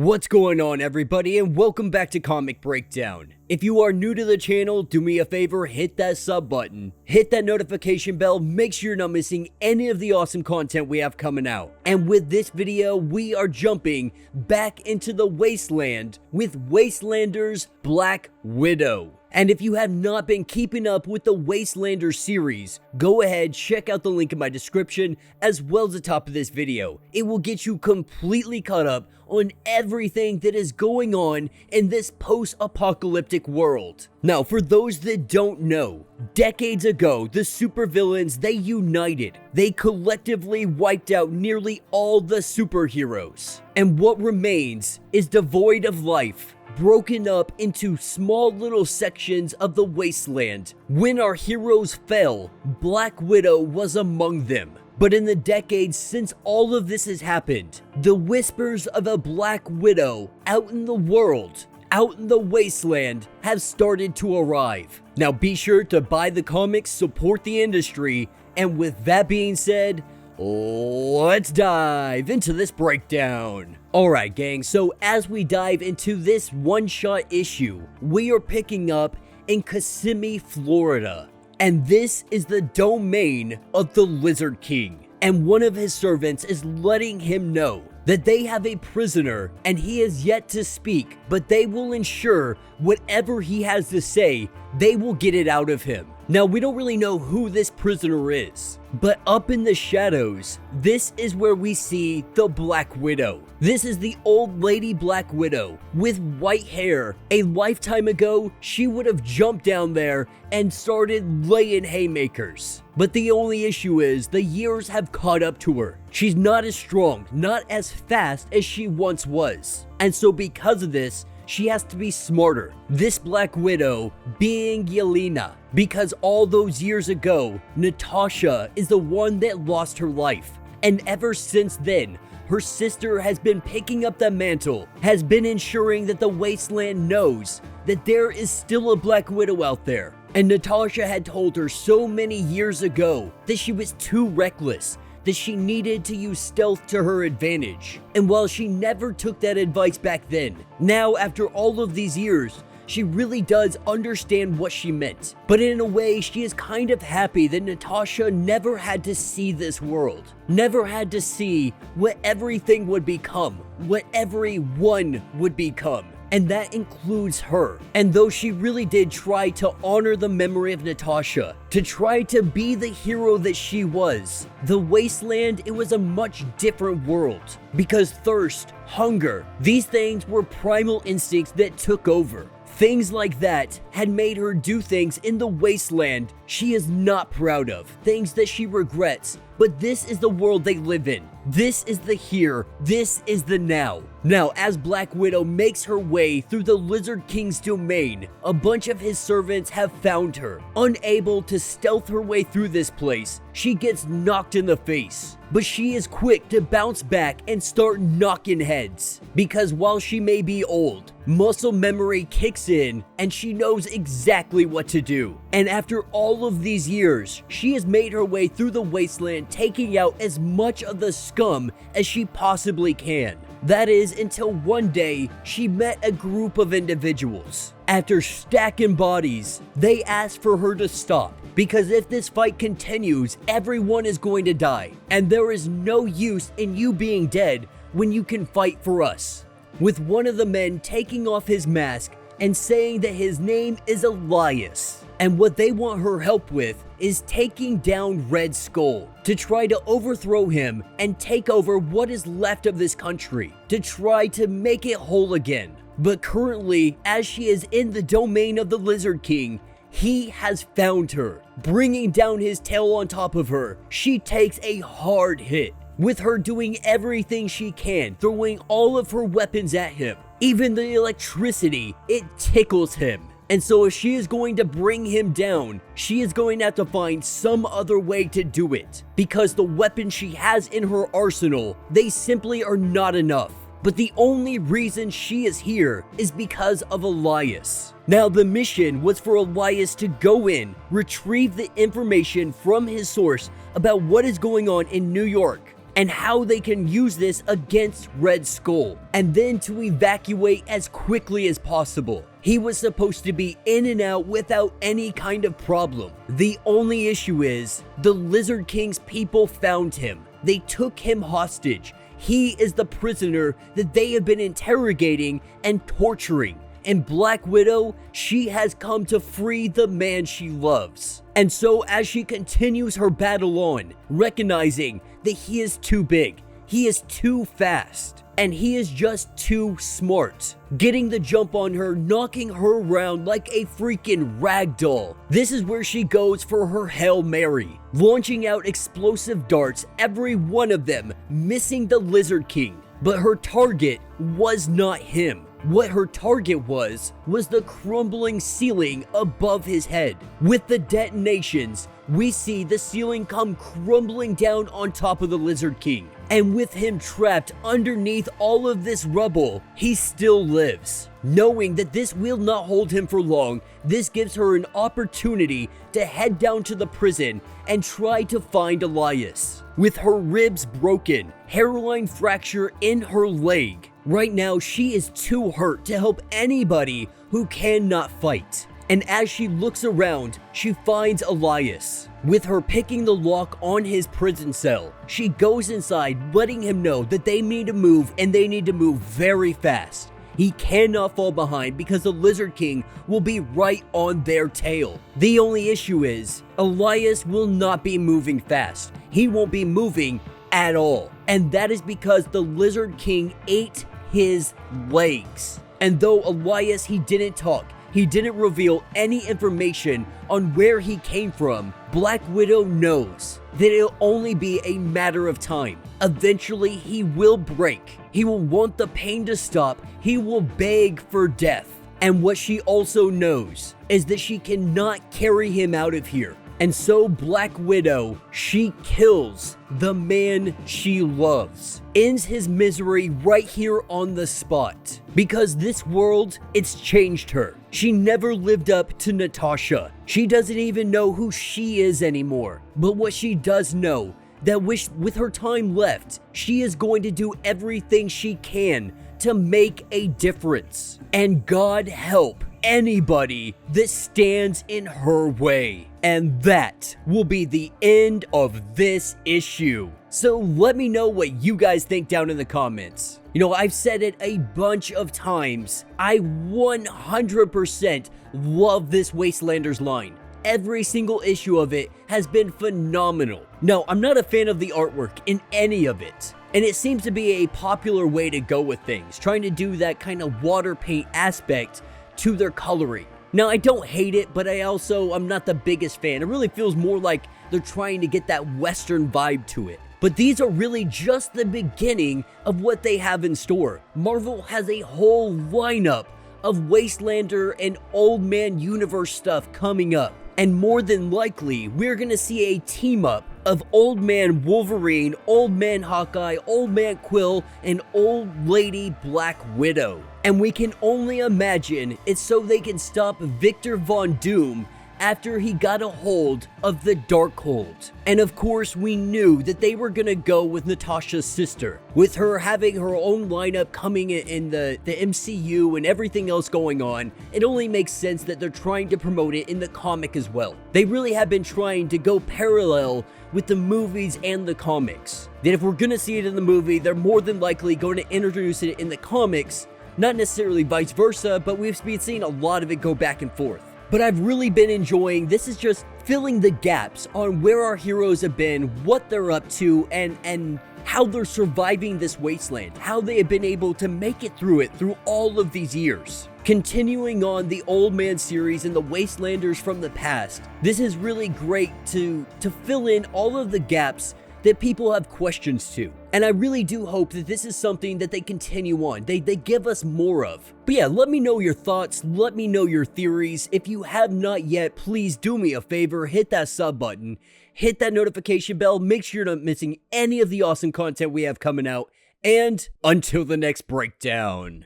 What's going on, everybody, and welcome back to Comic Breakdown. If you are new to the channel, do me a favor, hit that sub button, hit that notification bell, make sure you're not missing any of the awesome content we have coming out. And with this video, we are jumping back into the Wasteland with Wastelanders Black Widow. And if you have not been keeping up with the Wastelanders series, go ahead, check out the link in my description as well as the top of this video. It will get you completely caught up on everything that is going on in this post-apocalyptic world. Now, for those that don't know, decades ago, the supervillains, they united. They collectively wiped out nearly all the superheroes. And what remains is devoid of life, broken up into small little sections of the wasteland. When our heroes fell, Black Widow was among them. But in the decades since all of this has happened, the whispers of a Black Widow out in the world, out in the wasteland, have started to arrive. Now be sure to buy the comics, support the industry, and with that being said, let's dive into this breakdown. Alright gang, so as we dive into this one-shot issue, we are picking up in Kissimmee, Florida. And this is the domain of the Lizard King. And one of his servants is letting him know that they have a prisoner and he is yet to speak, but they will ensure whatever he has to say, they will get it out of him. Now, we don't really know who this prisoner is, but up in the shadows, this is where we see the Black Widow. This is the old lady Black Widow with white hair. A lifetime ago, she would have jumped down there and started laying haymakers. But the only issue is the years have caught up to her. She's not as strong, not as fast as she once was. And so because of this, she has to be smarter. This Black Widow being Yelena, because all those years ago, Natasha is the one that lost her life. And ever since then, her sister has been picking up the mantle, has been ensuring that the Wasteland knows that there is still a Black Widow out there. And Natasha had told her so many years ago that she was too reckless, that she needed to use stealth to her advantage. And while she never took that advice back then, now after all of these years, she really does understand what she meant. But in a way, she is kind of happy that Natasha never had to see this world, never had to see what everything would become, what everyone would become. And that includes her. And though she really did try to honor the memory of Natasha, to try to be the hero that she was, the Wasteland, it was a much different world. Because thirst, hunger, these things were primal instincts that took over. Things like that had made her do things in the Wasteland she is not proud of, things that she regrets. But this is the world they live in. This is the here. This is the now. Now, as Black Widow makes her way through the Lizard King's domain, a bunch of his servants have found her. Unable to stealth her way through this place, she gets knocked in the face. But she is quick to bounce back and start knocking heads. Because while she may be old, muscle memory kicks in and she knows exactly what to do. And after all of these years, she has made her way through the Wasteland, taking out as much of the scum as she possibly can. That is until one day she met a group of individuals. After stacking bodies, they asked for her to stop, because if this fight continues, everyone is going to die, and there is no use in you being dead when you can fight for us. With one of the men taking off his mask and saying that his name is Elias, and what they want her help with is taking down Red Skull to try to overthrow him and take over what is left of this country, to try to make it whole again. But currently, as she is in the domain of the Lizard King, he has found her. Bringing down his tail on top of her, she takes a hard hit, with her doing everything she can, throwing all of her weapons at him. Even the electricity, it tickles him. And so if she is going to bring him down, she is going to have to find some other way to do it. Because the weapons she has in her arsenal, they simply are not enough. But the only reason she is here is because of Elias. Now, the mission was for Elias to go in, retrieve the information from his source about what is going on in New York, and how they can use this against Red Skull, and then to evacuate as quickly as possible. He was supposed to be in and out without any kind of problem. The only issue is, the Lizard King's people found him. They took him hostage. He is the prisoner that they have been interrogating and torturing. And Black Widow, she has come to free the man she loves. And so as she continues her battle on, recognizing that he is too big, he is too fast, and he is just too smart, getting the jump on her, knocking her around like a freaking rag doll. This is where she goes for her Hail Mary, launching out explosive darts, every one of them missing the Lizard King. But her target was not him. What her target was the crumbling ceiling above his head. With the detonations, we see the ceiling come crumbling down on top of the Lizard King. And with him trapped underneath all of this rubble, he still lives. Knowing that this will not hold him for long, this gives her an opportunity to head down to the prison and try to find Elias. With her ribs broken, hairline fracture in her leg, right now she is too hurt to help anybody who cannot fight. And as she looks around, she finds Elias. With her picking the lock on his prison cell, she goes inside, letting him know that they need to move, and they need to move very fast. He cannot fall behind because the Lizard King will be right on their tail. The only issue is, Elias will not be moving fast. He won't be moving at all. And that is because the Lizard King ate his legs. And though Elias, he didn't talk, he didn't reveal any information on where he came from, Black Widow knows that it'll only be a matter of time. Eventually, he will break. He will want the pain to stop. He will beg for death. And what she also knows is that she cannot carry him out of here. And so Black Widow, she kills the man she loves, ends his misery right here on the spot. Because this world, it's changed her. She never lived up to Natasha. She doesn't even know who she is anymore. But what she does know, that with her time left, she is going to do everything she can to make a difference. And God help anybody that stands in her way. And that will be the end of this issue. So let me know what you guys think down in the comments. You know, I've said it a bunch of times. I 100% love this Wastelanders line. Every single issue of it has been phenomenal. No, I'm not a fan of the artwork in any of it. And it seems to be a popular way to go with things, trying to do that kind of water paint aspect to their coloring. Now, I don't hate it, but I'm not the biggest fan. It really feels more like they're trying to get that Western vibe to it. But these are really just the beginning of what they have in store. Marvel has a whole lineup of Wastelander and Old Man Universe stuff coming up. And more than likely, we're gonna see a team up of Old Man Wolverine, Old Man Hawkeye, Old Man Quill, and Old Lady Black Widow. And we can only imagine it's so they can stop Victor Von Doom after he got a hold of the Darkhold. And of course, we knew that they were gonna go with Natasha's sister. With her having her own lineup coming in the MCU and everything else going on, it only makes sense that they're trying to promote it in the comic as well. They really have been trying to go parallel with the movies and the comics. That if we're gonna see it in the movie, they're more than likely going to introduce it in the comics, not necessarily vice versa, but we've been seeing a lot of it go back and forth. But I've really been enjoying, this is just filling the gaps on where our heroes have been, what they're up to, and how they're surviving this wasteland, how they have been able to make it through all of these years. Continuing on the Old Man series and the Wastelanders from the past, this is really great to fill in all of the gaps that people have questions to. And I really do hope that this is something that they continue on, they give us more of. But yeah, let me know your thoughts, let me know your theories. If you have not yet, please do me a favor, hit that sub button, hit that notification bell, make sure you're not missing any of the awesome content we have coming out, and until the next breakdown.